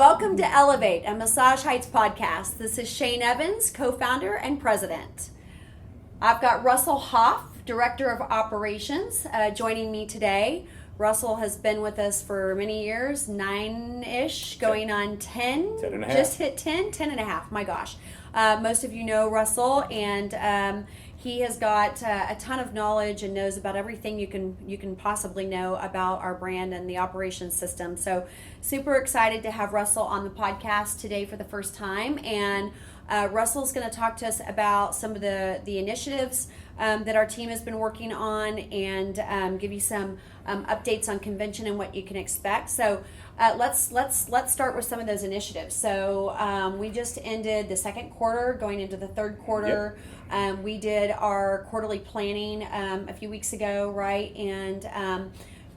Welcome to Elevate, a Massage Heights podcast. This is Shane Evans, co-founder and president. I've got Russell Hoff, director of operations, joining me today. Russell has been with us for many years, 9-ish, going on 10. 10 and a half. Just hit 10 and a half, my gosh. Most of you know Russell, and he has got a ton of knowledge and knows about everything you can possibly know about our brand and the operations system. So super excited to have Russell on the podcast today for the first time. And Russell's going to talk to us about some of the initiatives that our team has been working on, and give you some updates on convention and what you can expect. So let's start with some of those initiatives. So we just ended the second quarter, going into the third quarter. Yep. We did our quarterly planning a few weeks ago, right? And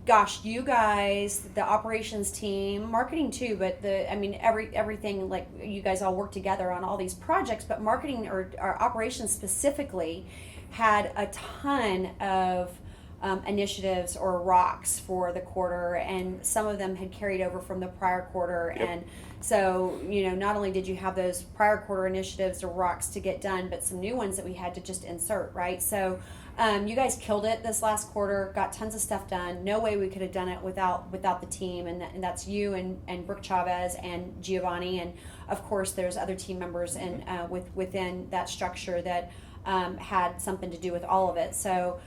gosh, you guys, the operations team, marketing too, but everything, like, you guys all work together on all these projects, but marketing or operations specifically had a ton of initiatives or rocks for the quarter, and some of them had carried over from the prior quarter. Yep. And so, not only did you have those prior quarter initiatives or rocks to get done, but some new ones that we had to just insert, right? So you guys killed it this last quarter, got tons of stuff done. No way we could have done it without the team, and that's you and Brooke Chavez and Giovanni, and of course there's other team members and within that structure that had something to do with all of it. So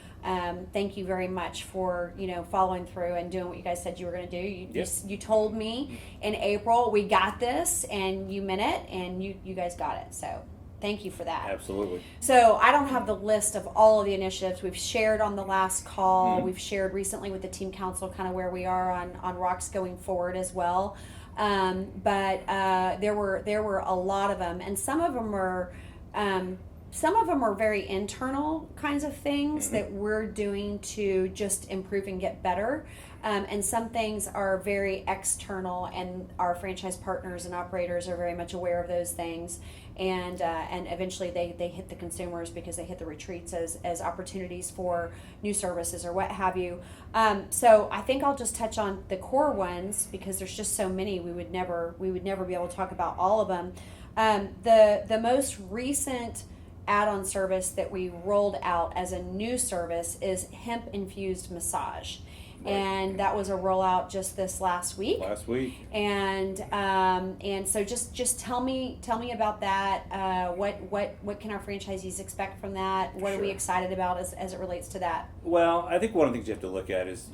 thank you very much for following through and doing what you guys said you were going to do. You told me in April, we got this, and you meant it, and you guys got it. So thank you for that. Absolutely. So I don't have the list of all of the initiatives we've shared on the last call. Mm-hmm. We've shared recently with the team council kind of where we are on rocks going forward as well. But there were a lot of them, and some of them are very internal kinds of things Mm-hmm. that we're doing to just improve and get better. And some things are very external, and our franchise partners and operators are very much aware of those things. And eventually they hit the consumers because they hit the retreats as opportunities for new services or what have you. So I think I'll just touch on the core ones because there's just so many. We would never be able to talk about all of them. The most recent add-on service that we rolled out as a new service is hemp-infused massage. Right. And that was a rollout just this last week. And so just tell me about that. What can our franchisees expect from that? What are we excited about as it relates to that? Well, I think one of the things you have to look at is,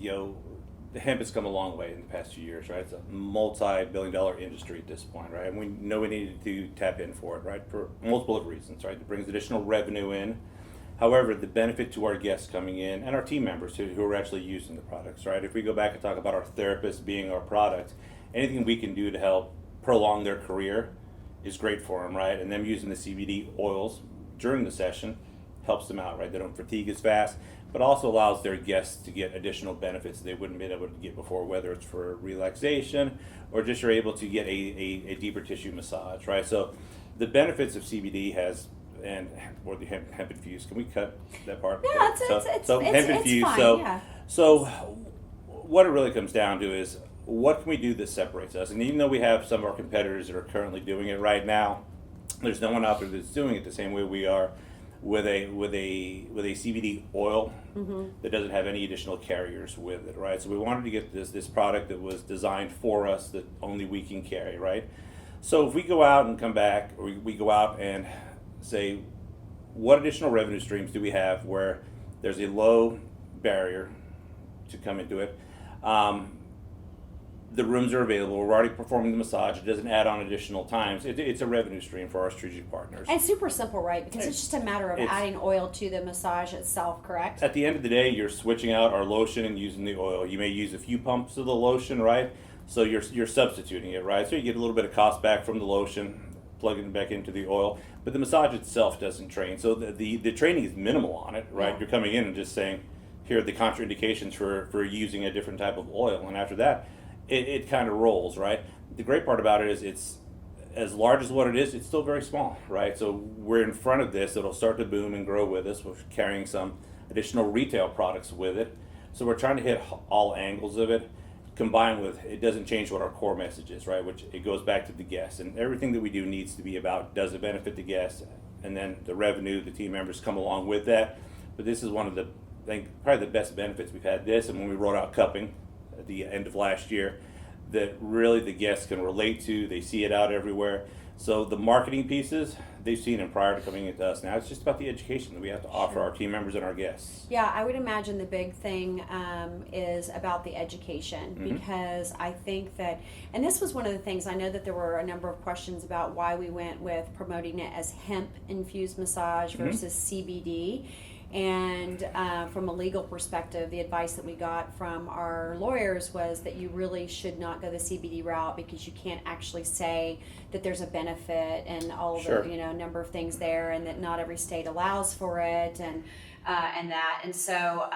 the hemp has come a long way in the past few years, right? It's a multi-billion-dollar industry at this point, right? And we know we needed to tap in for it, right? For multiple of reasons, right? It brings additional revenue in. However, the benefit to our guests coming in and our team members who are actually using the products, right? If we go back and talk about our therapists being our product, anything we can do to help prolong their career is great for them, right? And them using the CBD oils during the session helps them out, right? They don't fatigue as fast, but also allows their guests to get additional benefits they wouldn't have been able to get before, whether it's for relaxation or just you're able to get a deeper tissue massage, right? So the benefits of CBD or the hemp infused. Can we cut that part? Yeah, it's hemp infused. Fine, So what it really comes down to is what can we do that separates us? And even though we have some of our competitors that are currently doing it right now, there's no one out there that's doing it the same way we are with a CBD oil that doesn't have any additional carriers with it, right? So we wanted to get this product that was designed for us that only we can carry, right? So if we go out and come back, or we go out and say, what additional revenue streams do we have where there's a low barrier to come into it? The rooms are available. We're already performing the massage. It doesn't add on additional times. It's a revenue stream for our strategic partners. And super simple, right? Because it's just a matter of adding oil to the massage itself, correct? At the end of the day, you're switching out our lotion and using the oil. You may use a few pumps of the lotion, right? So you're substituting it, right? So you get a little bit of cost back from the lotion, plugging it back into the oil. But the massage itself doesn't train. So the training is minimal on it, right? Yeah. You're coming in and just saying, here are the contraindications for using a different type of oil. And after that, it kind of rolls, right? The great part about it is it's as large as what it is, it's still very small, right? So we're in front of this. It'll start to boom and grow with us. We're carrying some additional retail products with it. So we're trying to hit all angles of it. combined with it doesn't change what our core message is, right? Which it goes back to the guest, and everything that we do needs to be about does it benefit the guest, and then the revenue, the team members come along with that. But this is one of the, I think, probably the best benefits we've had. This, and when we rolled out cupping at the end of last year, that really the guests can relate to. They see it out everywhere. So the marketing pieces, they've seen it prior to coming into us. Now it's just about the education that we have to offer our team members and our guests. Yeah, I would imagine the big thing is about the education, because I think that, and this was one of the things, I know that there were a number of questions about why we went with promoting it as hemp infused massage versus CBD. And from a legal perspective, the advice that we got from our lawyers was that you really should not go the CBD route, because you can't actually say that there's a benefit and all the number of things there, and that not every state allows for it, and that. And so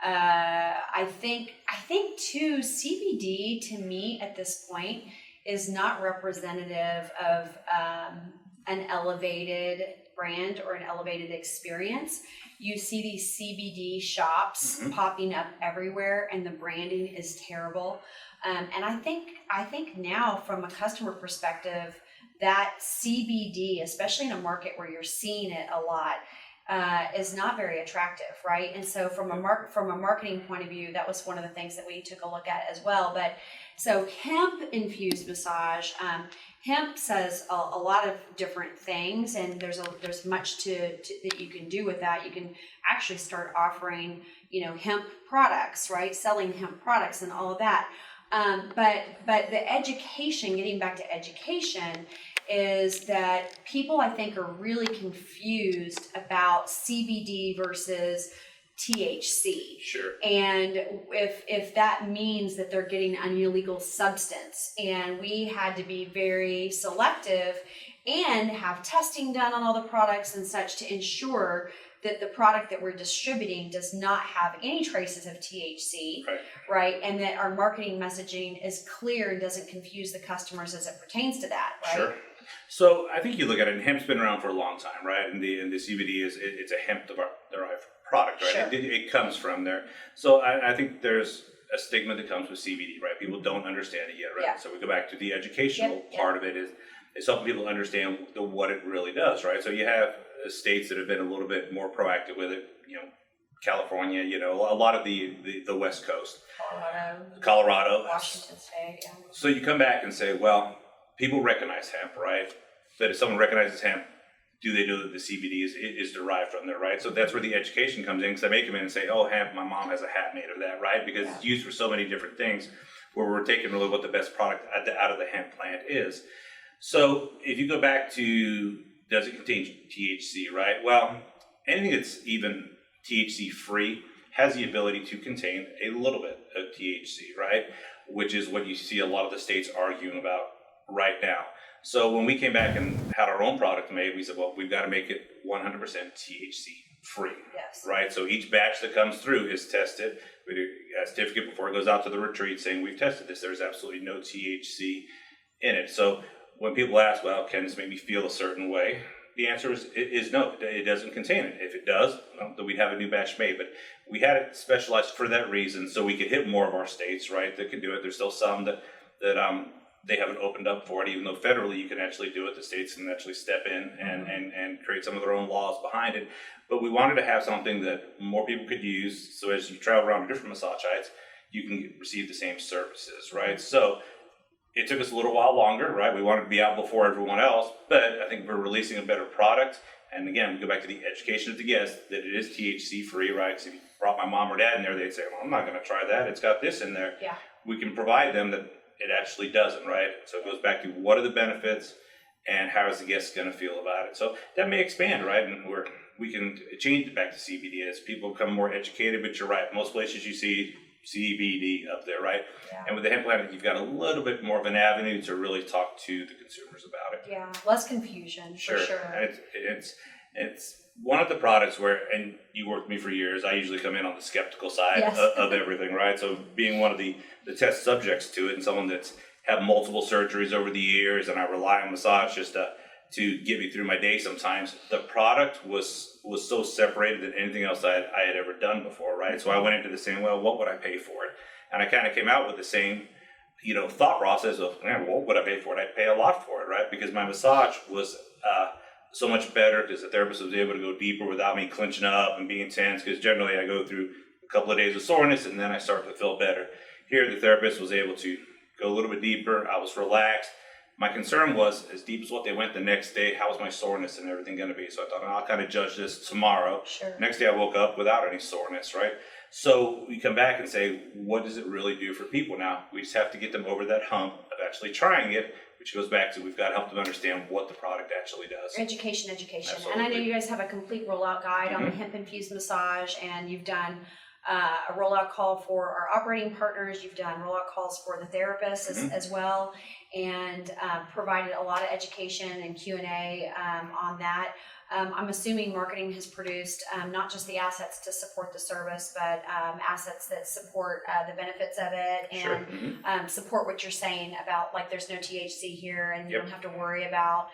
I think too, CBD to me at this point is not representative of an elevated brand or an elevated experience. You see these CBD shops popping up everywhere, and the branding is terrible. And I think now, from a customer perspective, that CBD, especially in a market where you're seeing it a lot, is not very attractive, right? And so from a marketing point of view, that was one of the things that we took a look at as well. But so hemp infused massage, hemp says a lot of different things, and there's much that you can do with that. You can actually start offering, hemp products, right? Selling hemp products and all of that. But the education, getting back to education, is that people, I think, are really confused about CBD versus THC. Sure. And if that means that they're getting an illegal substance, and we had to be very selective and have testing done on all the products and such to ensure that the product that we're distributing does not have any traces of THC, right? And that our marketing messaging is clear and doesn't confuse the customers as it pertains to that, right? Sure. So I think you look at it, and hemp's been around for a long time, right? And the CBD it's a hemp derived product, right? Sure. It comes from there. So I think there's a stigma that comes with CBD, right? People don't understand it yet, right? Yeah. So we go back to the educational part of it is helping people understand what it really does, right? So you have states that have been a little bit more proactive with it, California, a lot of the West Coast, Colorado, Washington State. Yeah. So you come back and say, well, people recognize hemp, right? But if someone recognizes hemp, do they know that the CBD is derived from there, right? So that's where the education comes in, because I may come in and say, oh, hemp, my mom has a hat made of that, right? Because it's used for so many different things, where we're taking really what the best product out of the hemp plant is. So if you go back to, does it contain THC, right? Well, anything that's even THC free has the ability to contain a little bit of THC, right? Which is what you see a lot of the states arguing about right now. So when we came back and had our own product made, we said, well, we've got to make it 100% THC free, right? So each batch that comes through is tested. We do a certificate before it goes out to the retreat saying we've tested this. There's absolutely no THC in it. So when people ask, well, can this make me feel a certain way? The answer is no, it doesn't contain it. If it does, well, then we'd have a new batch made. But we had it specialized for that reason, so we could hit more of our states, right, that can do it. There's still some that they haven't opened up for it, even though federally you can actually do it. The states can actually step in and create some of their own laws behind it. But we wanted to have something that more people could use, so as you travel around to different massage sites, you can receive the same services, right? So it took us a little while longer, right? We wanted to be out before everyone else, but I think we're releasing a better product. And again, we go back to the education of the guest that it is THC free, right? Because if you brought my mom or dad in there, they'd say, well, I'm not going to try that. It's got this in there. Yeah. We can provide them that it actually doesn't, right? So it goes back to what are the benefits and how is the guest going to feel about it? So that may expand, right? And we can change it back to CBD as people become more educated, but you're right. Most places you see CBD up there, right? Yeah. And with the hemp plant, you've got a little bit more of an avenue to really talk to the consumers about it. Yeah, less confusion, for sure. And it's one of the products where, and you worked with me for years, I usually come in on the skeptical side of everything, right? So being one of the test subjects to it, and someone that's had multiple surgeries over the years, and I rely on massage just to get me through my day sometimes, the product was so separated than anything else I had ever done before, right? So I went into this saying, well, what would I pay for it? And I kind of came out with the same, thought process of, man, what would I pay for it? I'd pay a lot for it, right? Because my massage was so much better because the therapist was able to go deeper without me clenching up and being tense, because generally I go through a couple of days of soreness and then I start to feel better. Here, the therapist was able to go a little bit deeper. I was relaxed. My concern was, as deep as what they went the next day, how was my soreness and everything going to be? So I thought, I'll kind of judge this tomorrow. Sure. Next day I woke up without any soreness, right? So we come back and say, what does it really do for people now? We just have to get them over that hump of actually trying it, which goes back to, we've got to help them understand what the product actually does. Education. Absolutely. And I know you guys have a complete rollout guide on the hemp-infused massage, and you've done a rollout call for our operating partners. You've done rollout calls for the therapists as well, and provided a lot of education and Q&A on that. I'm assuming marketing has produced not just the assets to support the service, but assets that support the benefits of it, and support what you're saying about, like, there's no THC here, and you don't have to worry about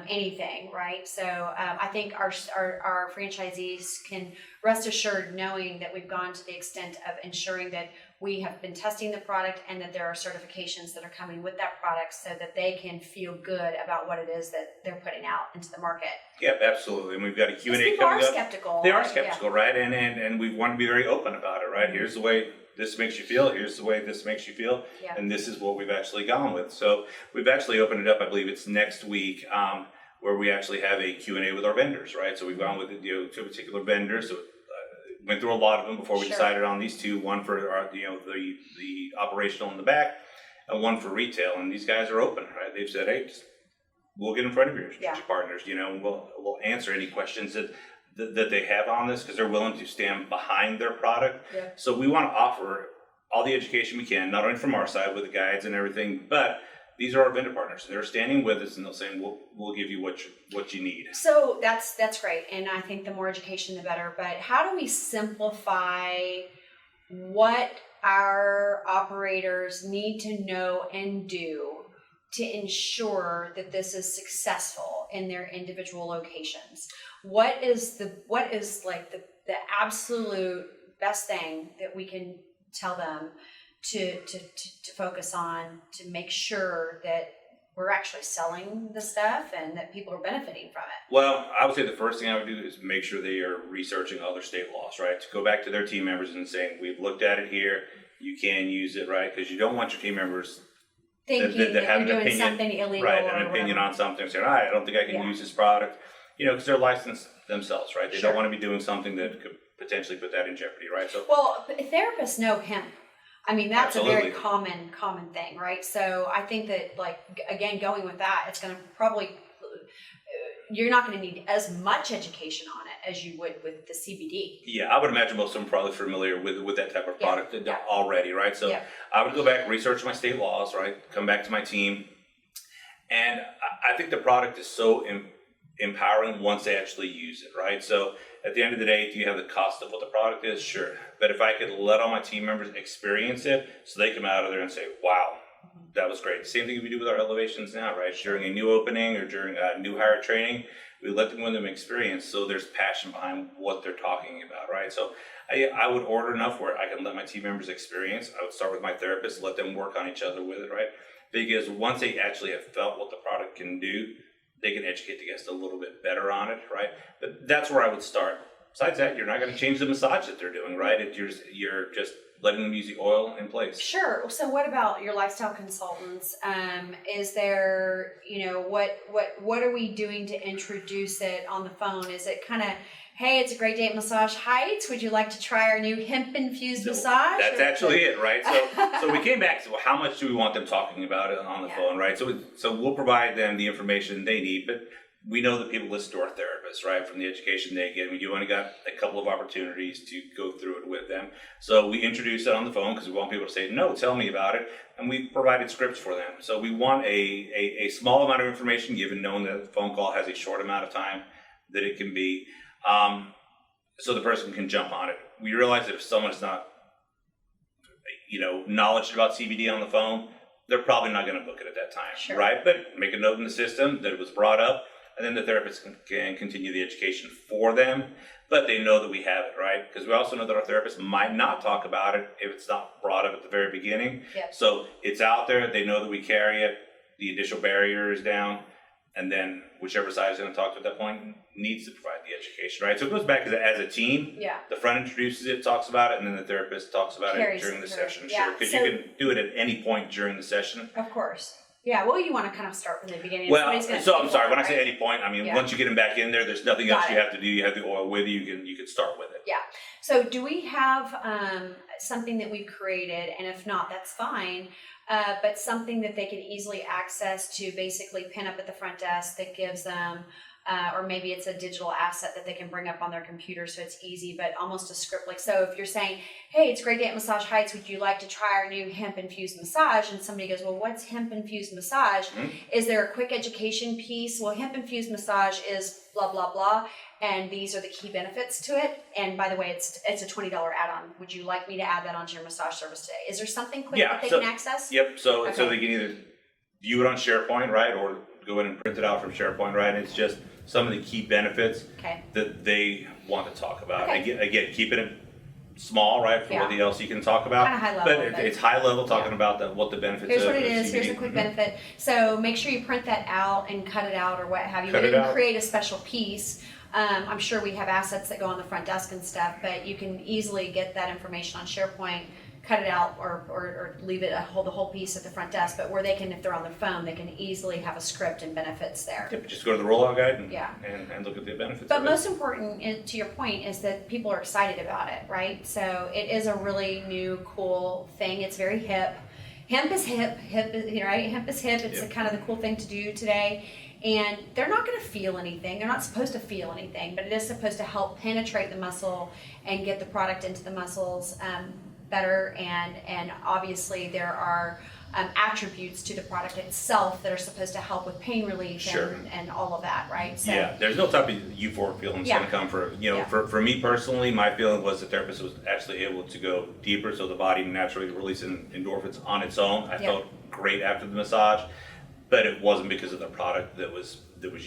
anything, right? So I think our franchisees can rest assured knowing that we've gone to the extent of ensuring that we have been testing the product, and that there are certifications that are coming with that product, so that they can feel good about what it is that they're putting out into the market. Yep, absolutely. And we've got a Q&A coming up. People are skeptical. They are skeptical, right? And we want to be very open about it, right? Here's the way this makes you feel. Here's the way this makes you feel. Yeah. And this is what we've actually gone with. So we've actually opened it up. I believe it's next week, where we actually have a Q&A with our vendors, right? So we've gone with two particular vendors. So went through a lot of them before we decided on these two. One for our, the operational in the back, and one for retail. And these guys are open, right? They've said, hey, we'll get in front of your strategic partners. We'll answer any questions that they have on this, because they're willing to stand behind their product. Yeah. So we want to offer all the education we can, not only from our side with the guides and everything, but these are our vendor partners. They're standing with us, and they're saying, we'll give you what you need. So that's great, and I think the more education, the better. But how do we simplify what our operators need to know and do to ensure that this is successful in their individual locations? What is like the absolute best thing that we can tell them to focus on, to make sure that we're actually selling the stuff and that people are benefiting from it? Well, I would say the first thing I would do is make sure they are researching other state laws, right? To go back to their team members and saying, we've looked at it here, you can use it, right? Because you don't want your team members thinking that have you're doing opinion, something illegal, right? or An opinion whatever. on something, saying, I don't think I can use this product, because they're licensed themselves, right? They don't want to be doing something that could potentially put that in jeopardy, right? So, well, therapists know hemp. I mean, that's Absolutely. a very common thing, right? So I think that, like, again, going with that, it's going to probably, you're not going to need as much education on it as you would with the CBD. Yeah, I would imagine most of them are probably familiar with that type of product already, right? So I would go back, research my state laws, right? Come back to my team. And I think the product is so empowering once they actually use it, right? So at the end of the day, do you have the cost of what the product is? Sure. But if I could let all my team members experience it, so they come out of there and say, wow, that was great. Same thing we do with our elevations now, right? During a new opening or during a new hire training, we let them go in them experience, so there's passion behind what they're talking about, right? So I would order enough where I can let my team members experience. I would start with my therapist, let them work on each other with it, right? Because once they actually have felt what the product can do, they can educate the guest a little bit better on it, right? But that's where I would start. Besides that, you're not going to change the massage that they're doing, right? You're just letting them use the oil in place. Sure. So what about your lifestyle consultants? Is there, what are we doing to introduce it on the phone? Is it kind of, hey, it's a great day at Massage Heights. Would you like to try our new hemp-infused massage? That's actually it, right? So we came back to, well, how much do we want them talking about it on the phone, right? So we'll provide them the information they need, but we know that people listen to our therapists, right? From the education they get. You only got a couple of opportunities to go through it with them. So we introduce it on the phone because we want people to say, no, tell me about it. And we provided scripts for them. So we want a small amount of information given, knowing that the phone call has a short amount of time that it can be. So the person can jump on it. We realize that if someone's not, knowledgeable about CBD on the phone, they're probably not going to book it at that time, right? But make a note in the system that it was brought up, and then the therapist can continue the education for them. but they know that we have it, right? Because we also know that our therapist might not talk about it if it's not brought up at the very beginning. Yep. So it's out there. They know that we carry it. The initial barrier is down. And then whichever side is going to talk to at that point needs to provide the education, right? So it goes back as a team. Yeah. The front introduces it, talks about it, and then the therapist talks about Carries it during the through. session. Yeah. Sure, because So- you can do it at any point during the session. Of course. Yeah, well, you want to kind of start from the beginning. Well, Somebody's so gonna I'm sorry. When I right? say any point, I mean Yeah. once you get them back in there, there's nothing else Got you it. have to do. You have the oil with you. You can start with it. Yeah. So do we have something that we've created, and if not, that's fine, but something that they can easily access to basically pin up at the front desk that gives them, or maybe it's a digital asset that they can bring up on their computer so it's easy, but almost a script. Like, so if you're saying, hey, it's great day at Massage Heights, would you like to try our new hemp infused massage? And somebody goes, well, what's hemp infused massage? Mm-hmm. Is there a quick education piece? Well, hemp infused massage is blah, blah, blah. And these are the key benefits to it. And by the way, it's a $20 add-on. Would you like me to add that onto your massage service today? Is there something quick that they can access? Yep. So Okay. they can either view it on SharePoint, right, or go in and print it out from SharePoint, right? It's just some of the key benefits that they want to talk about. Okay. Again, keeping it small, right, for Yeah. what else you can talk about. Kinda high level, but it's high level talking Yeah. about what the benefits Here's of what it of is. Here's a CBD. quick Mhm. benefit. So make sure you print that out and cut it out or what have you. Cut We it didn't out. create a special piece. I'm sure we have assets that go on the front desk and stuff, but you can easily get that information on SharePoint, cut it out, or leave it hold the whole piece at the front desk. But where they can, if they're on their phone, they can easily have a script and benefits there. Yep, just go to the rollout guide and, Yeah. and look at the benefits But of it. most important, to your point, is that people are excited about it, right? So it is a really new, cool thing. It's very hip. Hemp is hip. Right? Hemp is hip. It's Yep. kind of the cool thing to do today. And they're not going to feel anything. They're not supposed to feel anything, but it is supposed to help penetrate the muscle and get the product into the muscles better. And obviously there are attributes to the product itself that are supposed to help with pain relief Sure. and all of that, right? So, Yeah, there's no type of euphoric feeling that's Yeah. going to come for, Yeah. for me personally, my feeling was the therapist was actually able to go deeper so the body naturally releasing endorphins on its own. I Yeah. felt great after the massage, but it wasn't because of the product that was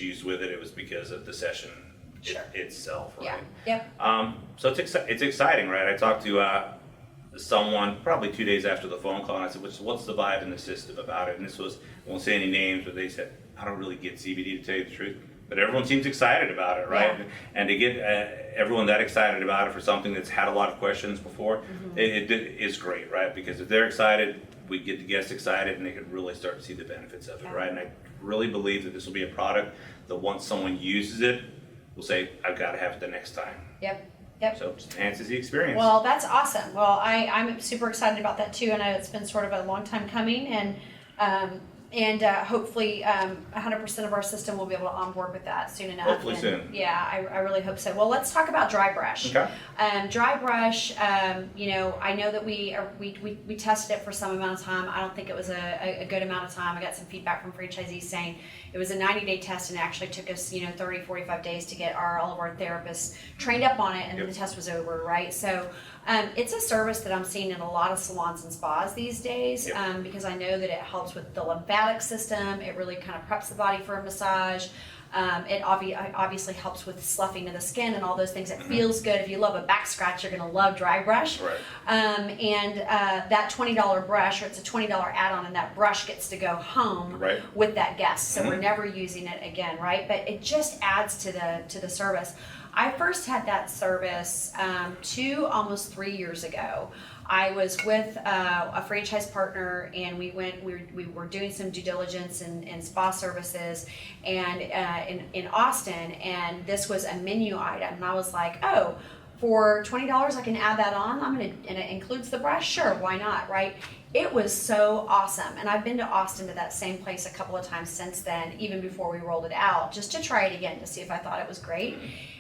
used with it. It was because of the session Sure. itself, right? Yeah. Yep. So it's exciting, right? I talked to someone probably 2 days after the phone call, and I said, what's the vibe in the system about it? And this was, I won't say any names, but they said, I don't really get CBD to tell you the truth, but everyone seems excited about it, right? Yeah. And to get everyone that excited about it for something that's had a lot of questions before, it is great, right? Because if they're excited, we get the guests excited and they can really start to see the benefits of it, Yeah. right? And I really believe that this will be a product that once someone uses it, will say, I've got to have it the next time. Yep. So it just enhances the experience. Well, that's awesome. Well, I'm super excited about that too. I know it's been sort of a long time coming, and hopefully 100% of our system will be able to onboard with that soon enough. Hopefully And, soon. Yeah, I really hope so. Well, let's talk about dry brush. Okay. Dry brush, I know that we tested it for some amount of time. I don't think it was a good amount of time. I got some feedback from franchisees saying it was a 90-day test and it actually took us 30, 45 days to get all of our therapists trained up on it, and then Yep. the test was over, right? So it's a service that I'm seeing in a lot of salons and spas these days. Yep. Because I know that it helps with the lymphatic system. It really kind of preps the body for a massage. It obviously helps with sloughing of the skin and all those things. It feels good. If you love a back scratch, you're going to love dry brush. Right. And that $20 brush, or it's a $20 add-on, and that brush gets to go home Right. with that guest. So we're never using it again, right? But it just adds to the service. I first had that service almost 3 years ago. I was with a franchise partner, and we were doing some due diligence and spa services, and in Austin, and this was a menu item, and I was like, oh, for $20 I can add that on. And it includes the brush. Sure, why not, right? It was so awesome, and I've been to Austin to that same place a couple of times since then, even before we rolled it out, just to try it again to see if I thought it was great.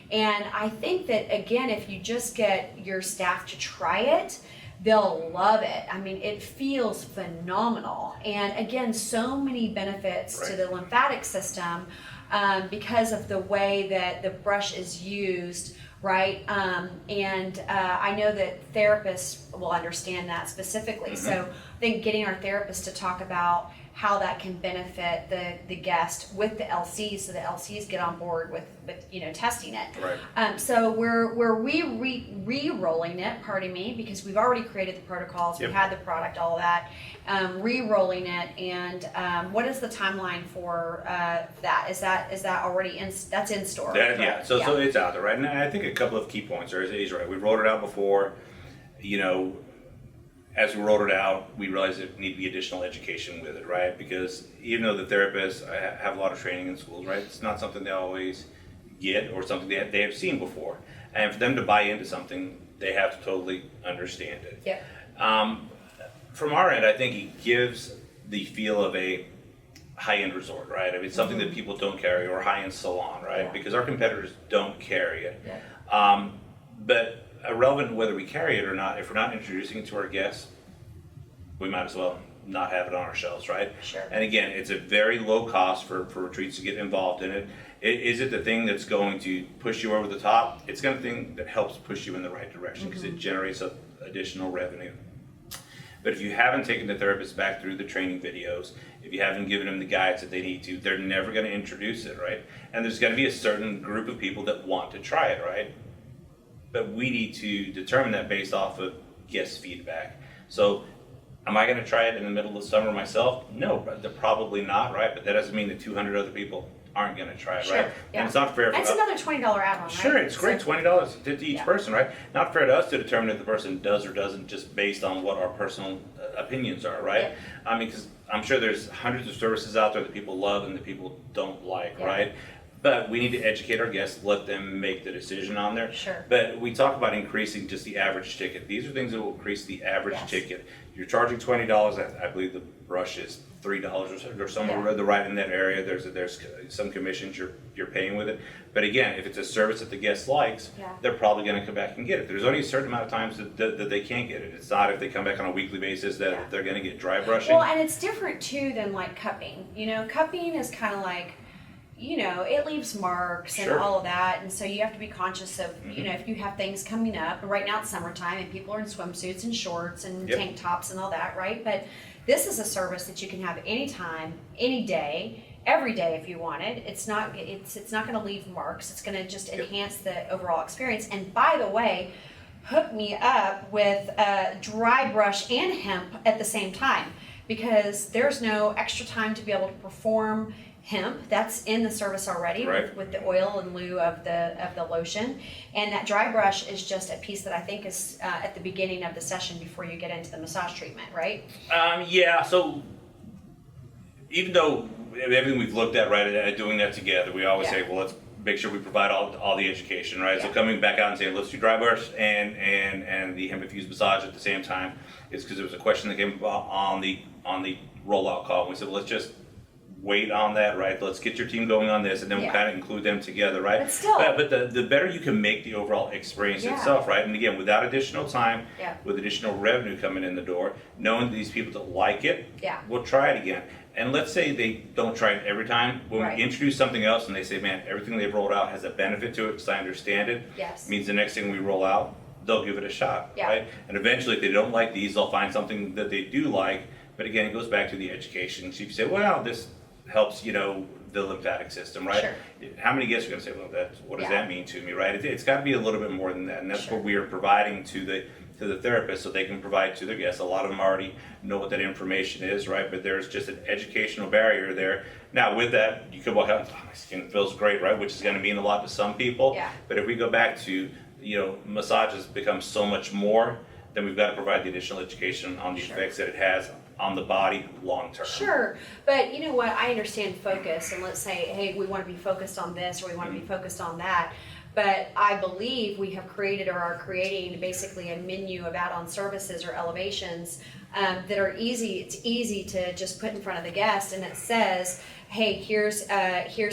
And I think that, again, if you just get your staff to try it, they'll love it. I mean, it feels phenomenal. And again, so many benefits to Right. the lymphatic system because of the way that the brush is used, right? I know that therapists will understand that specifically. So I think getting our therapists to talk about how that can benefit the guest with the LCs, so the LCs get on board with testing it. Right. So we're re-rolling it, pardon me, because we've already created the protocols, Yep. we had the product, all of that, re-rolling it, and what is the timeline for that? Is that already that's in store? Yeah, so it's out there, right? And I think a couple of key points are, he's right. We rolled it out before, as we rolled it out, we realized there needed to be additional education with it, right? Because even though the therapists have a lot of training in schools, right, it's not something they always get or something they have seen before. And for them to buy into something, they have to totally understand it. Yep. From our end, I think it gives the feel of a high-end resort, right? I mean, something that people don't carry, or high-end salon, right? Yeah. Because our competitors don't carry it. Yeah. But irrelevant whether we carry it or not, if we're not introducing it to our guests, we might as well not have it on our shelves, right? Sure. And again, it's a very low cost for retreats to get involved in it. Is it the thing that's going to push you over the top? It's going to be the thing that helps push you in the right direction because it generates additional revenue. But if you haven't taken the therapist back through the training videos, if you haven't given them the guides that they need to, they're never going to introduce it, right? And there's going to be a certain group of people that want to try it, right? But we need to determine that based off of guest feedback. So, am I going to try it in the middle of the summer myself? No, but they're probably not, right? But that doesn't mean that 200 other people aren't going to try it, Sure, right? yeah. And it's not fair for That's us. another $20 add-on, right? Sure, it's great, So- $20 to each Yeah. person, right? Not fair to us to determine if the person does or doesn't just based on what our personal opinions are, right? Yeah. I mean, because I'm sure there's hundreds of services out there that people love and that people don't like, Yeah. right? But we need to educate our guests, let them make the decision on there. Sure. But we talk about increasing just the average ticket. These are things that will increase the average Yes. ticket. You're charging $20. I believe the brush is $3 or somewhere Yeah. right in that area. There's some commissions you're paying with it. But again, if it's a service that the guest likes, Yeah. they're probably going to come back and get it. There's only a certain amount of times that they can't get it. It's not if they come back on a weekly basis that Yeah. they're going to get dry brushing. Well, and it's different too than like cupping. Cupping is kind of like, it leaves marks and Sure. all of that, and so you have to be conscious of, if you have things coming up. Right now it's summertime and people are in swimsuits and shorts and Yep. tank tops and all that, right? But this is a service that you can have anytime, any day, every day if you want it. It's not going to leave marks. It's going to just enhance the overall experience. And by the way, hook me up with dry brush and hemp at the same time, because there's no extra time to be able to perform hemp. That's in the service already, Right. with the oil in lieu of the lotion. And that dry brush is just a piece that I think is at the beginning of the session before you get into the massage treatment, right? Yeah, so even though everything we've looked at, right, at doing that together, we always say, well, let's make sure we provide all the education, right? So Yeah. coming back out and saying, let's do dry brush and the hemp infused massage at the same time is because there was a question that came up on the rollout call. And we said, well, let's just wait on that, right? Let's get your team going on this, and then we'll Yeah. kind of include them together, right? But still- but the better you can make the overall experience Yeah. itself, right? And again, without additional time, Yeah. with additional revenue coming in the door, knowing these people that like it, Yeah. we'll try it again. And let's say they don't try it every time. When Right. we introduce something else and they say, man, everything they've rolled out has a benefit to it because I understand it, Yes. means the next thing we roll out, they'll give it a shot, Yeah. right? And eventually, if they don't like these, they'll find something that they do like. But again, it goes back to the education. So if you say, well, this helps, the lymphatic system, right? Sure. How many guests are going to say, well, what does Yeah. that mean to me, right? It's got to be a little bit more than that. And that's Sure. what we are providing to the therapist so they can provide to their guests. A lot of them already know what that information is, right? But there's just an educational barrier there. Now, with that, you could walk out and, my skin feels great, right? Which is going to mean a lot to some people. Yeah. But if we go back to, massages become so much more, then we've got to provide the additional education on the Sure. effects that it has on the body long term. Sure, but you know what? I understand focus, and let's say, hey, we want to be focused on this or we want to be focused on that. But I believe we have created or are creating basically a menu of add-on services or elevations that are easy. It's easy to just put in front of the guest, and it says, hey, here's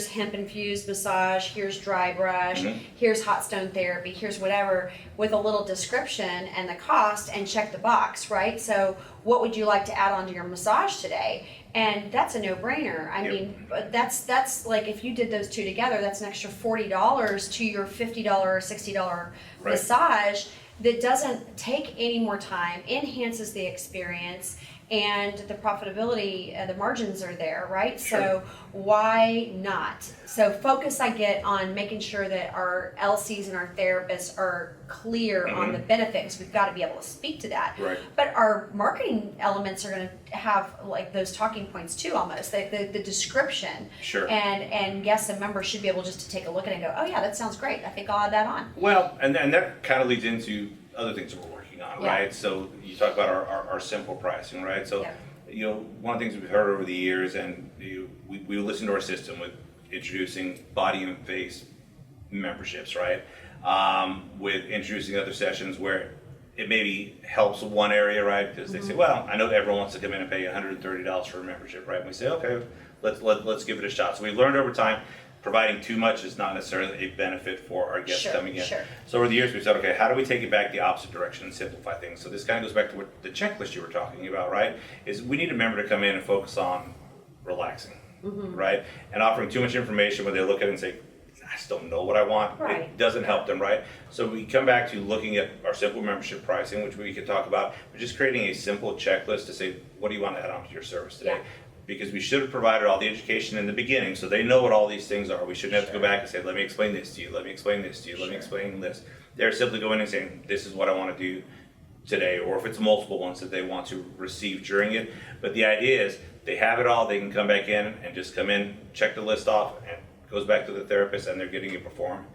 hemp infused massage, here's dry brush, here's hot stone therapy, here's whatever, with a little description and the cost, and check the box, right? So what would you like to add on to your massage today? And that's a no-brainer. I Yep. mean, but that's like, if you did those two together, that's an extra $40 to your $50 or $60 Right. massage that doesn't take any more time, enhances the experience, and the profitability, the margins are there, right? Sure. So why not? So focus I get on making sure that our LCs and our therapists are clear on the benefits. We've got to be able to speak to that. Right. But our marketing elements are going to have like those talking points too, almost the description. Sure. And guests and members should be able just to take a look at it and go, oh yeah, that sounds great. I think I'll add that on. Well, and that kind of leads into other things that we're working on, Yeah. right? So you talk about our simple pricing, right? So, Yeah. One of the things we've heard over the years, and we listen to our system with introducing body and face memberships, right? With introducing other sessions where it maybe helps one area, right? Because they say, well, I know everyone wants to come in and pay $130 for a membership, right? And we say, okay, let's give it a shot. So we learned over time, providing too much is not necessarily a benefit for our guests coming in. Sure. So over the years, we said, okay, how do we take it back the opposite direction and simplify things? So this kind of goes back to what the checklist you were talking about, right? Is we need a member to come in and focus on relaxing, right? And offering too much information where they look at it and say, I just don't know what I want. Right. It doesn't help them, right? So we come back to looking at our simple membership pricing, which we could talk about, but just creating a simple checklist to say, what do you want to add on to your service today? Yeah. Because we should have provided all the education in the beginning so they know what all these things are. We shouldn't have to go back and say, let me explain this to you, let me explain this to you, let me explain this. They're simply going in and saying, this is what I want to do today, or if it's multiple ones that they want to receive during it. But the idea is they have it all, they can come back in and just come in, check the list off, and it goes back to the therapist and they're getting it performed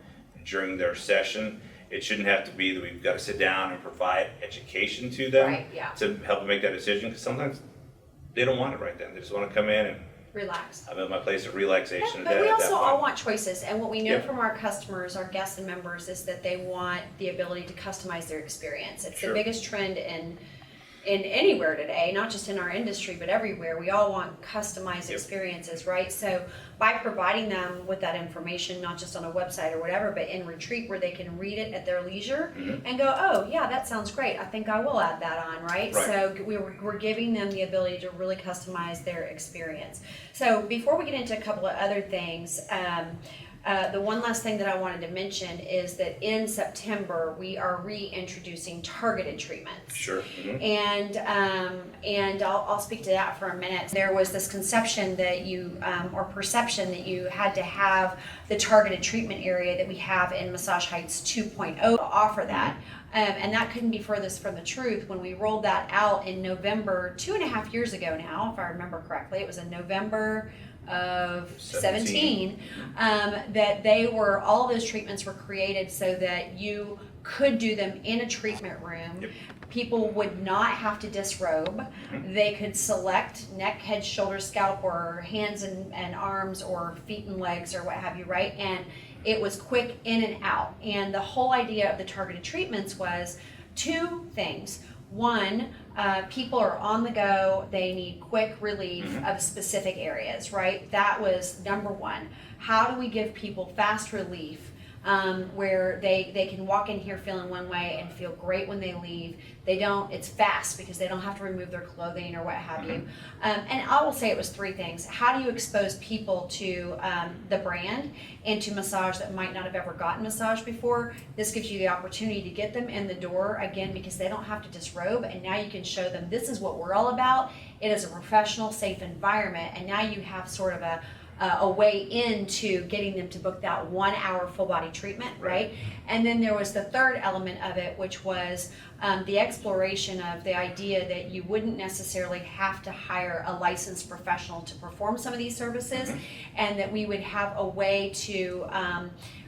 during their session. It shouldn't have to be that we've got to sit down and provide education to them Right, yeah. to help them make that decision, because sometimes they don't want it right then. They just want to come in and Relax. I'm at my place of relaxation. But we at that also point. all want choices, and what we know Yeah. from our customers, our guests and members, is that they want the ability to customize their experience. It's Sure. the biggest trend in anywhere today, not just in our industry, but everywhere. We all want customized Yep. experiences, right? So by providing them with that information, not just on a website or whatever, but in retreat where they can read it at their leisure and go, oh yeah, that sounds great. I think I will add that on, right? Right. So we're giving them the ability to really customize their experience. So before we get into a couple of other things, the one last thing that I wanted to mention is that in September we are reintroducing targeted treatments. Sure. And I'll speak to that for a minute. There was this conception that you or perception that you had to have the targeted treatment area that we have in Massage Heights 2.0 to offer that. And that couldn't be furthest from the truth. When we rolled that out in November 2.5 years ago now, if I remember correctly, it was in November of 17, that all those treatments were created so that you could do them in a treatment room. Yep. People would not have to disrobe. They could select neck, head, shoulder, scalp, or hands and arms, or feet and legs, or what have you, right? And it was quick in and out. And the whole idea of the targeted treatments was two things. One, people are on the go, they need quick relief of specific areas, right? That was number one. How do we give people fast relief where they can walk in here feeling one way and feel great when they leave? It's fast because they don't have to remove their clothing or what have you. And I will say it was three things. How do you expose people to the brand and to massage that might not have ever gotten massage before? This gives you the opportunity to get them in the door again because they don't have to disrobe, and now you can show them this is what we're all about. It is a professional, safe environment, and now you have sort of a way into getting them to book that 1 hour full body treatment, right? And then there was the third element of it, which was the exploration of the idea that you wouldn't necessarily have to hire a licensed professional to perform some of these services, and that we would have a way to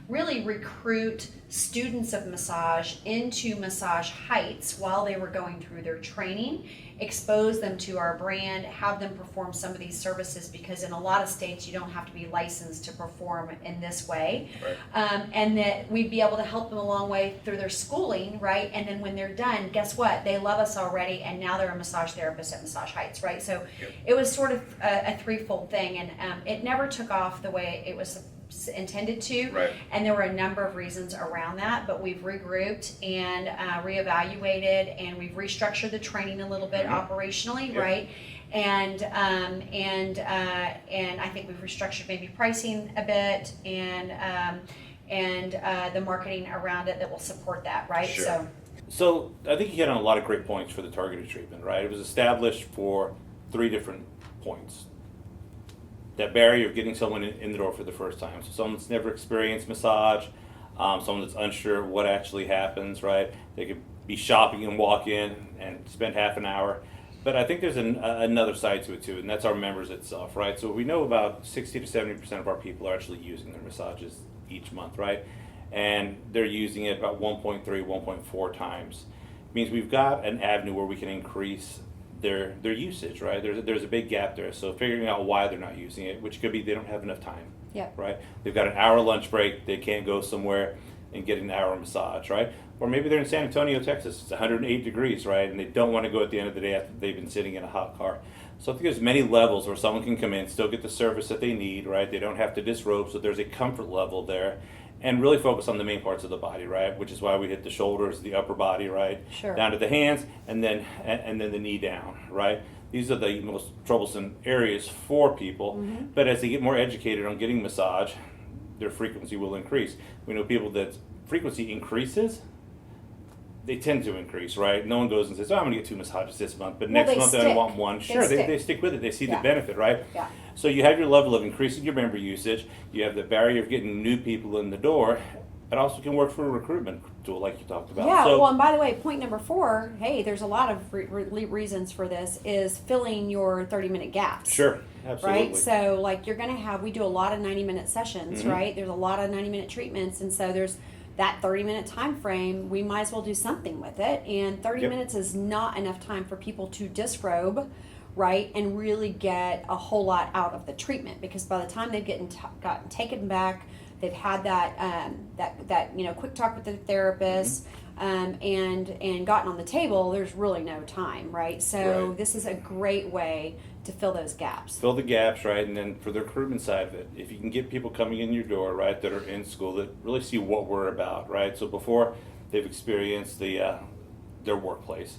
really recruit students of massage into Massage Heights while they were going through their training, expose them to our brand, have them perform some of these services, because in a lot of states you don't have to be licensed to perform in this way. And that we'd be able to help them a long way through their schooling, right? And then when they're done, guess what? They love us already, and now they're a massage therapist at Massage Heights, right? So it was sort of a threefold thing, and it never took off the way it was intended to, and there were a number of reasons around that, but we've regrouped and reevaluated, and we've restructured the training a little bit operationally, right? And I think we've restructured maybe pricing a bit, and the marketing around it that will support that, right? Sure. So I think you hit on a lot of great points for the targeted treatment, right? It was established for 3 different points. That barrier of getting someone in the door for the first time. So someone that's never experienced massage, someone that's unsure of what actually happens, right? They could be shopping and walk in and spend half an hour. But I think there's another side to it too, and that's our members itself, right? So we know about 60 to 70% of our people are actually using their massages each month, right? And they're using it about 1.3, 1.4 times. It means we've got an avenue where we can increase their usage, right? There's a big gap there. So figuring out why they're not using it, which could be they don't have enough time, Yep. right? They've got an hour lunch break, they can't go somewhere and get an hour massage, right? Or maybe they're in San Antonio, Texas. It's 108 degrees, right? And they don't want to go at the end of the day after they've been sitting in a hot car. So I think there's many levels where someone can come in, still get the service that they need, right? They don't have to disrobe, so there's a comfort level there. And really focus on the main parts of the body, right? Which is why we hit the shoulders, the upper body, right? Sure. Down to the hands, and then the knee down, right? These are the most troublesome areas for people. Mm-hmm. But as they get more educated on getting massage, their frequency will increase. We know people that frequency increases, they tend to increase, right? No one goes and says, "Oh, I'm going to get 2 massages this month, but next they month I stick. want 1." They Sure, stick. they stick with it. They see Yeah. the benefit, right? Yeah. So you have your level of increasing your member usage. You have the barrier of getting new people in the door. It also can work for a recruitment tool, like you talked about. Yeah, So, well, and by the way, point number 4, hey, there's a lot of reasons for this, is filling your 30-minute gaps. sure, absolutely. Right? So, like, you're going to have, we do a lot of 90-minute sessions, Mhm. right? There's a lot of 90-minute treatments, and so there's that 30-minute time frame. We might as well do something with it, and 30 Yep. minutes is not enough time for people to disrobe, right, and really get a whole lot out of the treatment, because by the time they've gotten taken back, they've had that quick talk with the therapist, and gotten on the table, there's really no time, right? So Right. this is a great way to fill those gaps. Fill the gaps, right? And then for the recruitment side of it, if you can get people coming in your door, right, that are in school that really see what we're about, right? So before they've experienced their workplace,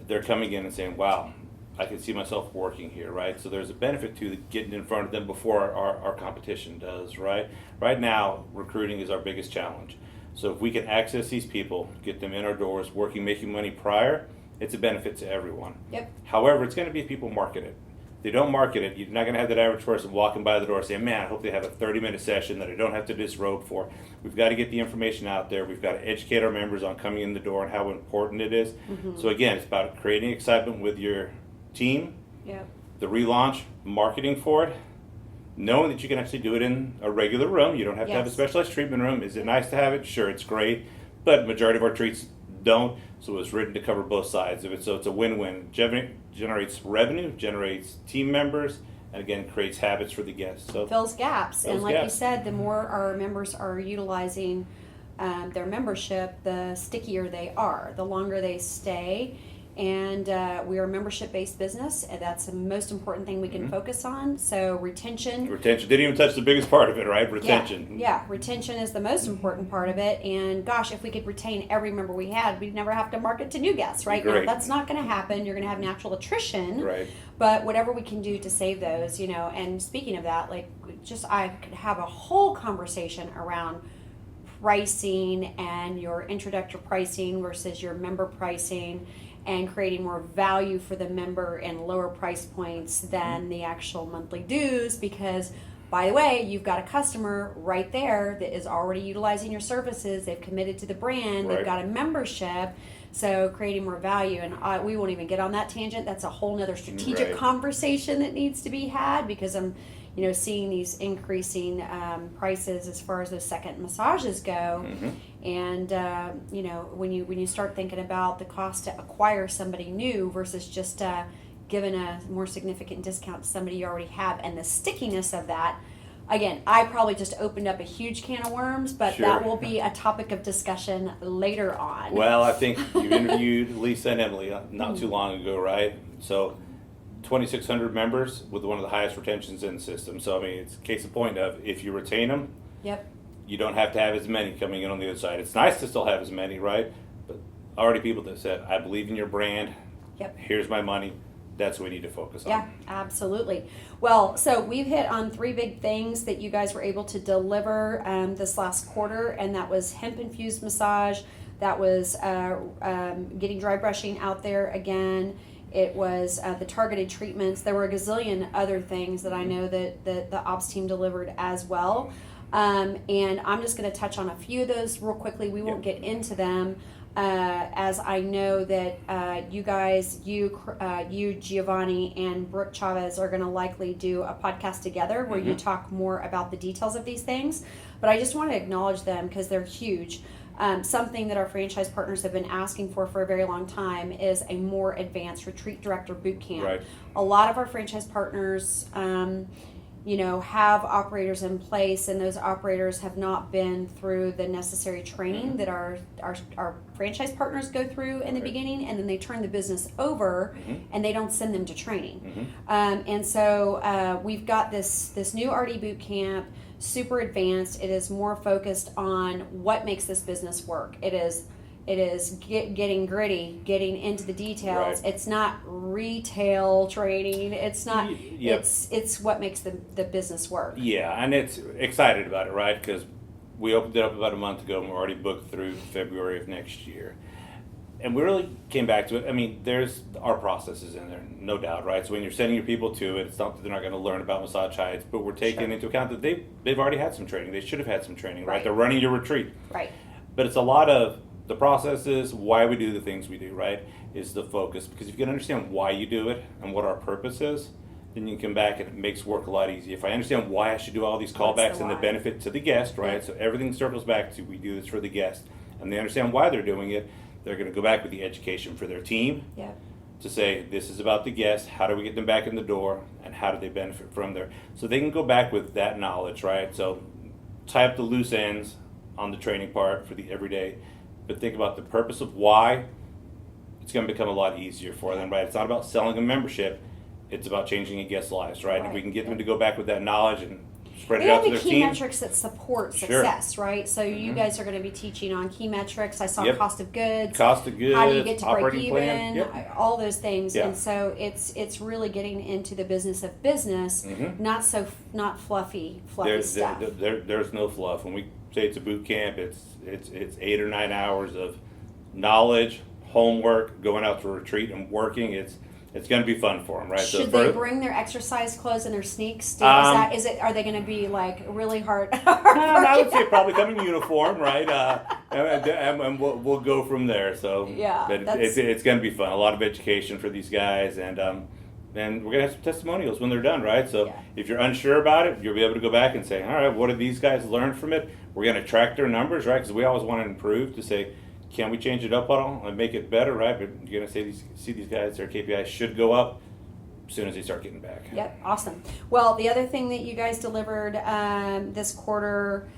they're coming in and saying, "Wow, I can see myself working here," right? So there's a benefit to getting in front of them before our competition does, right? Right now, recruiting is our biggest challenge. So if we can access these people, get them in our doors, working, making money prior, it's a benefit to everyone. Yep. However, it's going to be if people market it. If they don't market it, you're not going to have that average person walking by the door saying, "Man, I hope they have a 30-minute session that I don't have to disrobe for." We've got to get the information out there. We've got to educate our members on coming in the door and how important it is. Mm-hmm. So again, it's about creating excitement with your team, Yep. the relaunch, marketing for it, knowing that you can actually do it in a regular room. You don't have to have a Yes. specialized treatment room. Is it nice to have it? Sure, it's great. But majority of our treats don't, so it's written to cover both sides of it. So it's a win-win. Generates revenue, generates team members, and again, creates habits for the guests. So Fills gaps. And Fills like you gaps. said, the more our members are utilizing their membership, the stickier they are, the longer they stay. And we are a membership-based business, and that's the most important thing we can Mhm. focus on. So retention. retention, didn't even touch the biggest part of it, right? Retention. Yeah, retention is the most important part of it. And gosh, if we could retain every member we had, we'd never have to market to new guests, right? Now, Great. that's not going to happen. You're going to have natural attrition. Right. But whatever we can do to save those, and speaking of that, like, I could have a whole conversation around pricing and your introductory pricing versus your member pricing, and creating more value for the member and lower price points than the actual monthly dues, because by the way, you've got a customer right there that is already utilizing your services. They've committed to the brand. Right. They've got a membership. So creating more value, and we won't even get on that tangent. That's a whole nother strategic Right. conversation that needs to be had, because I'm seeing these increasing prices as far as those second massages go. Mhm. And when you start thinking about the cost to acquire somebody new versus just giving a more significant discount to somebody you already have, and the stickiness of that, again, I probably just opened up a huge can of worms, but Sure. that will be a topic of discussion later on. Well, I think you interviewed Lisa and Emily not too long ago, right? So 2,600 members with one of the highest retentions in the system. So, I mean, it's a case in point of if you retain them, Yep. you don't have to have as many coming in on the other side. It's nice to still have as many, right? But already people that said, "I believe in your brand. Yep. Here's my money." That's what we need to focus on. Yeah, absolutely. Well, so we've hit on 3 big things that you guys were able to deliver this last quarter, and that was hemp infused massage, That was getting dry brushing out there again. It was the targeted treatments. There were a gazillion other things that I know that the ops team delivered as well. And I'm just going to touch on a few of those real quickly. We won't get into them, as I know that you guys, you Giovanni and Brooke Chavez are going to likely do a podcast together where you talk more about the details of these things. But I just want to acknowledge them because they're huge. Something that our franchise partners have been asking for a very long time is a more advanced retreat director boot camp. Right. A lot of our franchise partners, have operators in place, and those operators have not been through the necessary training that our franchise partners go through in the beginning, and then they turn the business over and they don't send them to training. And so we've got this new RD boot camp, super advanced. It is more focused on what makes this business work. It is getting gritty, getting into the details. Right. It's not retail training. It's not. Yep. It's what makes the business work. Yeah, and it's excited about it, right? Because we opened it up about a month ago, and we're already booked through February of next year. And we really came back to it. I mean, there's our processes in there, no doubt, right? So when you're sending your people to it, it's not that they're not going to learn about massage heights, but we're taking into account that they've already had some training. They should have had some training, right? They're running your retreat. Right. But it's a lot of the processes, why we do the things we do, right, is the focus. Because if you can understand why you do it and what our purpose is, then you can come back and it makes work a lot easier. If I understand why I should do all these callbacks and the benefit to the guest, right, Yeah. so everything circles back to we do this for the guest, and they understand why they're doing it, they're going to go back with the education for their team to say, this is about the guest, how do we get them back in the door, and how do they benefit from there. So they can go back with that knowledge, right? So tie up the loose ends on the training part for the everyday, but think about the purpose of why. It's going to become a lot easier for them, right? It's not about selling a membership, it's about changing a guest's lives, right? And if we can get them to go back with that knowledge and spread it out to their the key team. metrics that support success, right? So you guys are going to be teaching on key metrics. I saw cost of goods. Cost of goods, how do you get to break operating even? plan. All those things. Yeah. And so it's really getting into the business of business, not fluffy stuff. There's no fluff. When we say it's a boot camp, it's 8 or 9 hours of knowledge, homework, going out to a retreat and working. It's going to be fun for them, right? Should they bring their exercise clothes and their sneaks? Are they going to be like really hard? I would say probably come in uniform, right? And we'll go from there. So but it's going to be fun. A lot of education for these guys, and we're going to have some testimonials when they're done, right? So if you're unsure about it, you'll be able to go back and say, all right, what did these guys learn from it? We're going to track their numbers, right? Because we always want to improve to say, can we change it up at all and make it better, right? But you're going to see these guys, their KPIs should go up as soon as they start getting back. Yep, awesome. Well, the other thing that you guys delivered this quarter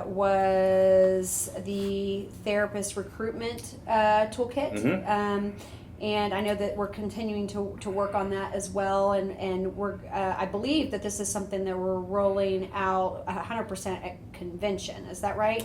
was the therapist recruitment toolkit. And I know that we're continuing to work on that as well. And we're I believe that this is something that we're rolling out 100% at convention. Is that right?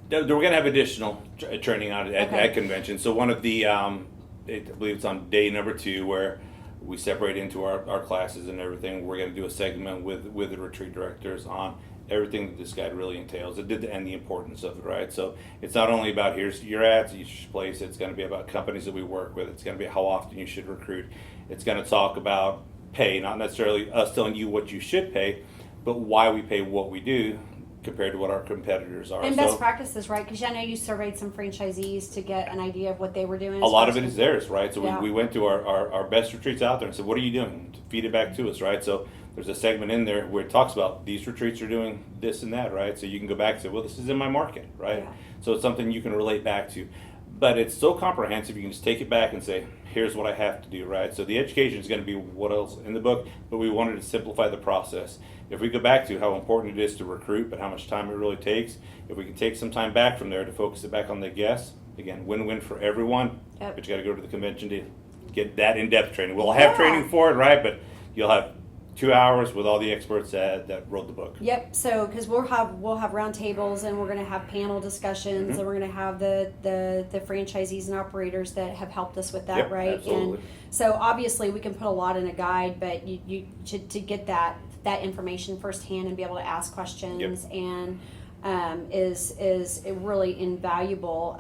We're going to have additional training on it at convention. So one of the, I believe it's on day number 2 where we separate into our classes and everything. We're going to do a segment with the retreat directors on everything that this guide really entails. And the importance of it, right? So it's not only about here's your ads, each place. It's going to be about companies that we work with. It's going to be how often you should recruit. It's going to talk about pay, not necessarily us telling you what you should pay, but why we pay what we do compared to what our competitors are. And best practices, right? Because I know you surveyed some franchisees to get an idea of what they were doing. A lot of it is theirs, right? So we went to our best retreats out there and said, what are you doing? Feed it back to us, right? So there's a segment in there where it talks about these retreats are doing this and that, right? So you can go back and say, well, this is in my market, right? Yeah. So it's something you can relate back to. But it's so comprehensive, you can just take it back and say, here's what I have to do, right? So the education is going to be what else in the book, but we wanted to simplify the process. If we go back to how important it is to recruit, but how much time it really takes, if we can take some time back from there to focus it back on the guests, again, win-win for everyone, but you got to go to the convention to get that in-depth training. We'll have training for it, right? But you'll have 2 hours with all the experts that wrote the book. Yep. So because we'll have round tables and we're going to have panel discussions and we're going to have the franchisees and operators that have helped us with that, right? Absolutely. And so obviously we can put a lot in a guide, but you to get that information firsthand and be able to ask questions and is really invaluable.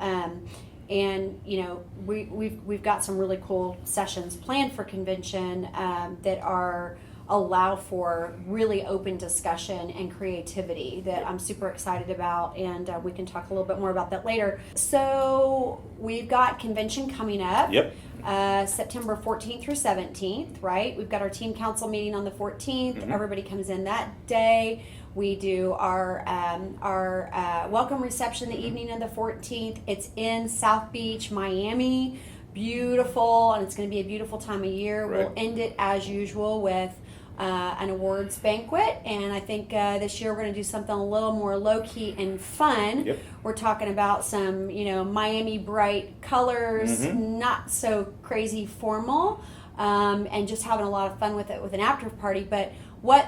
And we've got some really cool sessions planned for convention that allow for really open discussion and creativity that I'm super excited about, and we can talk a little bit more about that later. So we've got convention coming up. Yep. September 14th through 17th, right? We've got our team council meeting on the 14th. Mm-hmm. Everybody comes in that day. We do our welcome reception the evening of the 14th. It's in South Beach, Miami. Beautiful, and it's going to be a beautiful time of year. Right. We'll end it as usual with an awards banquet, and I think this year we're going to do something a little more low-key and fun. Yep. We're talking about some, Miami bright colors, Mm-hmm. not so crazy formal, and just having a lot of fun with it with an after party. But what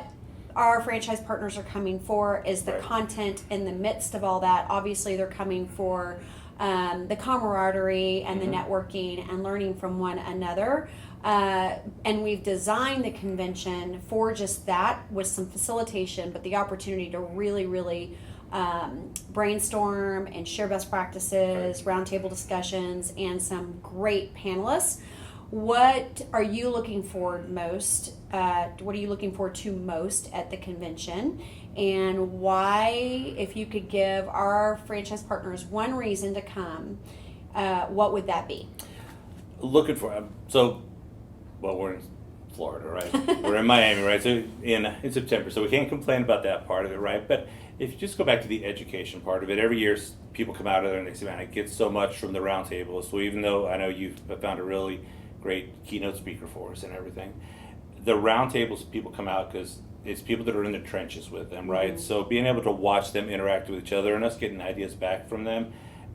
our franchise partners are coming for is the Right. content in the midst of all that. Obviously, they're coming for the camaraderie and Mm-hmm. the networking and learning from one another. And we've designed the convention for just that, with some facilitation, but the opportunity to really, really brainstorm and share best practices, roundtable discussions, and some great panelists. What are you looking forward most? What are you looking forward to most at the convention? And why, if you could give our franchise partners one reason to come, what would that be? Looking for we're in Florida, right? We're in Miami, right? So in September, so we can't complain about that part of it, right? But if you just go back to the education part of it, every year people come out of there and they say, "Man, I get so much from the roundtable." So even though I know you've found a really great keynote speaker for us and everything, the roundtables people come out because it's people that are in the trenches with them, right? Mm-hmm. So being able to watch them interact with each other and us getting ideas back from them.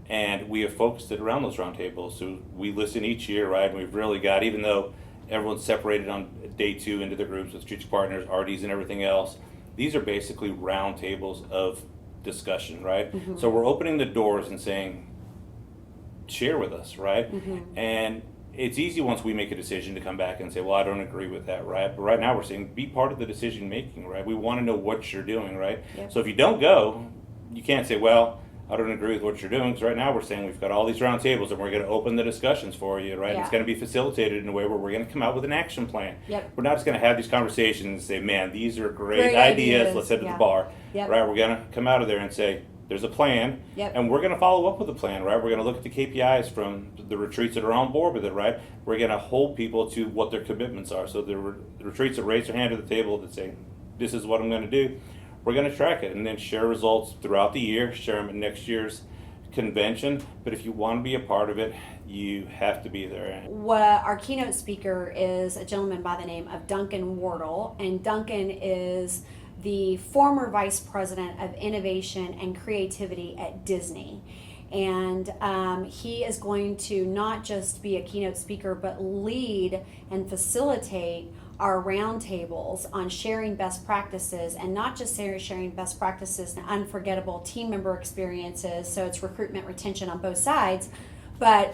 And we have focused it around those roundtables. So we listen each year, right? And we've really got, even though everyone's separated on day 2 into the groups with strategic partners, RDs, and everything else, these are basically roundtables of discussion, right? Mm-hmm. So we're opening the doors and saying, share with us, right? Mm-hmm. And it's easy once we make a decision to come back and say, well, I don't agree with that, right? But right now we're saying, be part of the decision making, right? We want to know what you're doing, right? Yep. So if you don't go, you can't say, well, I don't agree with what you're doing, because right now we're saying we've got all these round tables and we're going to open the discussions for you, right? Yeah. It's going to be facilitated in a way where we're going to come out with an action plan. Yep. We're not just going to have these conversations and say, man, these are great Great ideas. ideas. Let's head to Yeah. the bar, Yep. right? We're going to come out of there and say, there's a plan, Yep. and we're going to follow up with the plan, right? We're going to look at the KPIs from the retreats that are on board with it, right? We're going to hold people to what their commitments are. So the retreats that raise their hand at the table that say, this is what I'm going to do, we're going to track it and then share results throughout the year, share them at next year's convention. But if you want to be a part of it, you have to be there. Our keynote speaker is a gentleman by the name of Duncan Wardle, and Duncan is the former vice president of innovation and creativity at Disney. And he is going to not just be a keynote speaker, but lead and facilitate our roundtables on sharing best practices, and not just sharing best practices and unforgettable team member experiences. So it's recruitment, retention on both sides, but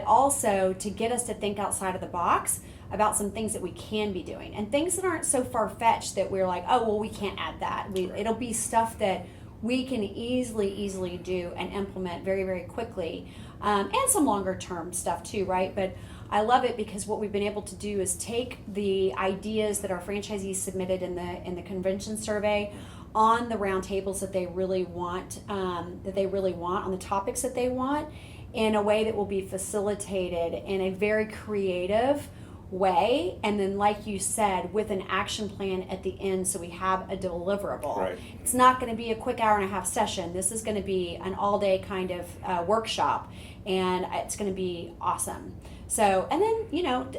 also to get us to think outside of the box about some things that we can be doing, and things that aren't so far-fetched that we're like, oh, well, we can't add that. It'll be stuff that we can easily do and implement very, very quickly, and some longer term stuff too, right? But I love it because what we've been able to do is take the ideas that our franchisees submitted in the convention survey on the roundtables that they really want, on the topics that they want, in a way that will be facilitated in a very creative way, and then, like you said, with an action plan at the end, so we have a deliverable. Right. It's not going to be a quick hour and a half session. This is going to be an all-day kind of workshop, and it's going to be awesome. So, and then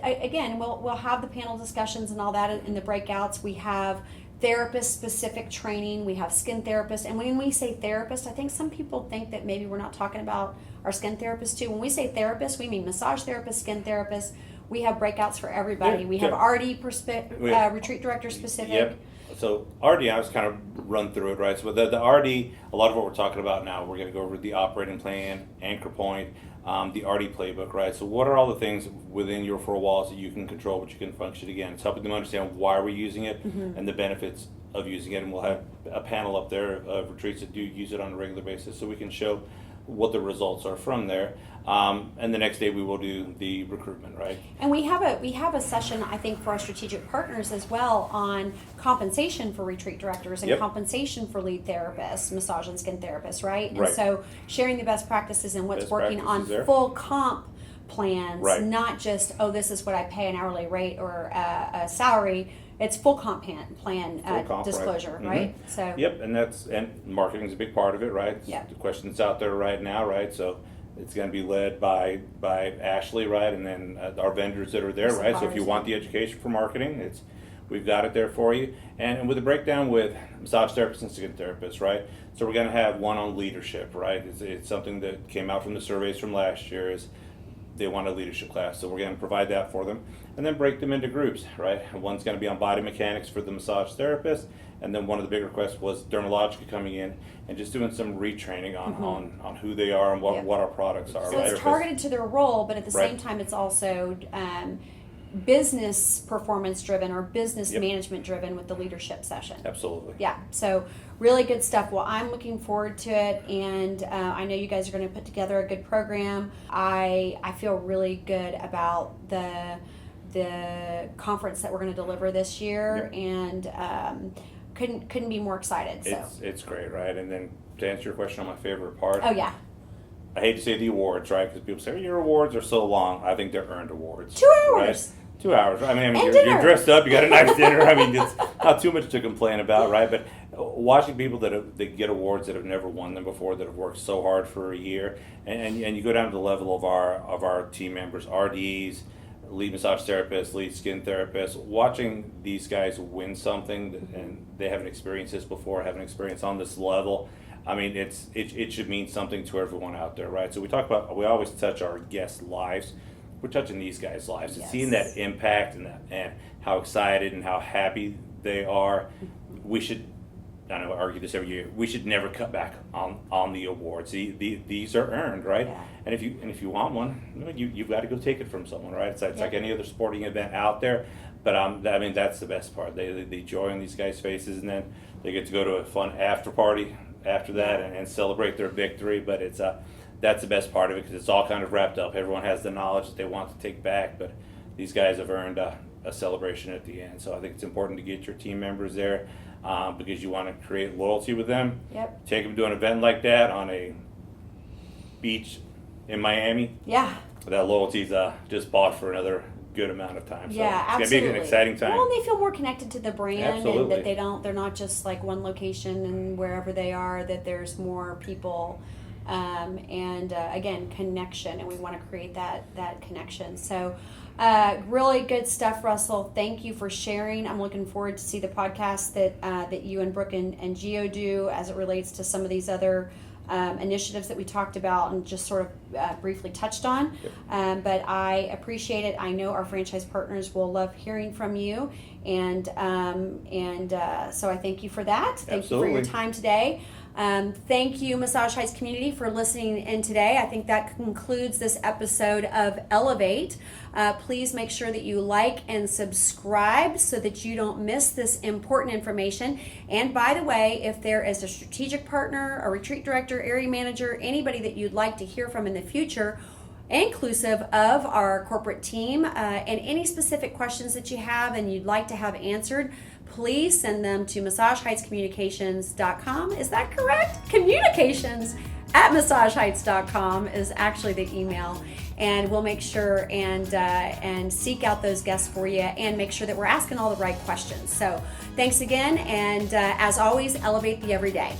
again, we'll have the panel discussions and all that in the breakouts. We have therapist-specific training. We have skin therapists, and when we say therapist, I think some people think that maybe we're not talking about our skin therapists too. When we say therapist, we mean massage therapists, skin therapists. We have breakouts for everybody. Yeah, we have yeah. RD retreat director specific. Yep. So RD, I was kind of run through it, right? So the RD, a lot of what we're talking about now, we're going to go over the operating plan, anchor point, the RD playbook, right? So what are all the things within your four walls that you can control, but you can function again? It's helping them understand why we're using it and the benefits of using it, and we'll have a panel up there of retreats that do use it on a regular basis, so we can show what the results are from there. And the next day we will do the recruitment, right? And we have a session, I think, for our strategic partners as well on compensation for retreat directors and Yep. compensation for lead therapists, massage and skin therapists, right? And Right. so sharing the best practices and what's Best working on practices there. full comp plans, Right. not just, oh, this is what I pay an hourly rate or a salary. It's full comp plan Full comp, disclosure, right? right? So Yep, and marketing is a big part of it, right? Yeah. The question that's out there right now, right? So it's going to be led by Ashley, right? And then our vendors that are there, right? So if you Suppliers, want the education for marketing, we've got it there for you. And with a breakdown with massage therapists and skin therapists, right? So we're going to have one on leadership, right? It's something that came out from the surveys from last year is they want a leadership class. So we're going to provide that for them and then break them into groups, right? One's going to be on body mechanics for the massage therapist. And then one of the big requests was dermatologica coming in and just doing some retraining on who they are and Yeah. what our products are. So right? it's targeted to their role, but at the Right. same time, it's also business performance driven or business Yep. management driven with the leadership session. Absolutely. Yeah, so really good stuff. Well, I'm looking forward to it, and I know you guys are going to put together a good program. I feel really good about the conference that we're going to deliver this year, Yep. and couldn't be more excited. So, It's great, right? And then to answer your question on my favorite part, oh yeah, I hate to say the awards, right? Because people say, your awards are so long. I think they're earned awards. 2 right? hours. 2 hours. I mean, And you're dinner. dressed up, you got a nice dinner. I mean, it's not too much to complain about, right? But watching people that get awards that have never won them before, that have worked so hard for a year, and you go down to the level of our team members, RDs, lead massage therapists, lead skin therapists, watching these guys win something, and they haven't experienced this before, haven't experienced on this level. I mean, it should mean something to everyone out there, right? So we always touch our guests' lives. We're touching these guys' lives and Yes. seeing that impact and how excited and how happy they are. We should, I know I argue this every year, we should never cut back on the awards. These are earned, right? Yeah. And if you want one, you've got to go take it from someone, right? It's like any other sporting event out there. But I mean, that's the best part. The joy on these guys' faces, and then they get to go to a fun after party after that and celebrate their victory. But that's the best part of it, because it's all kind of wrapped up. Everyone has the knowledge that they want to take back, but these guys have earned a celebration at the end. So I think it's important to get your team members there, because you want to create loyalty with them. Yep. Take them to an event like that on a beach in Miami. Yeah. That loyalty's just bought for another good amount of time. So Yeah, it's absolutely. gonna be an exciting time. Well, and they feel more connected to the brand, and Absolutely. that they're not just like one location, and wherever they are, that there's more people, and again, connection, and we want to create that connection. So, really good stuff, Russell. Thank you for sharing. I'm looking forward to see the podcast that you and Brooke and Geo do as it relates to some of these other initiatives that we talked about and just sort of briefly touched on. Yep. But I appreciate it. I know our franchise partners will love hearing from you, and so I thank you for that. Thank you for your Absolutely. time today. Thank you, Massage Heights community, for listening in today. I think that concludes this episode of Elevate. Please make sure that you like and subscribe so that you don't miss this important information. And by the way, if there is a strategic partner, a retreat director, area manager, anybody that you'd like to hear from in the future, inclusive of our corporate team, and any specific questions that you have and you'd like to have answered, please send them to massageheightscommunications.com. Is that correct? Communications@massageheights.com is actually the email, and we'll make sure and seek out those guests for you and make sure that we're asking all the right questions. So thanks again, and as always, elevate the everyday.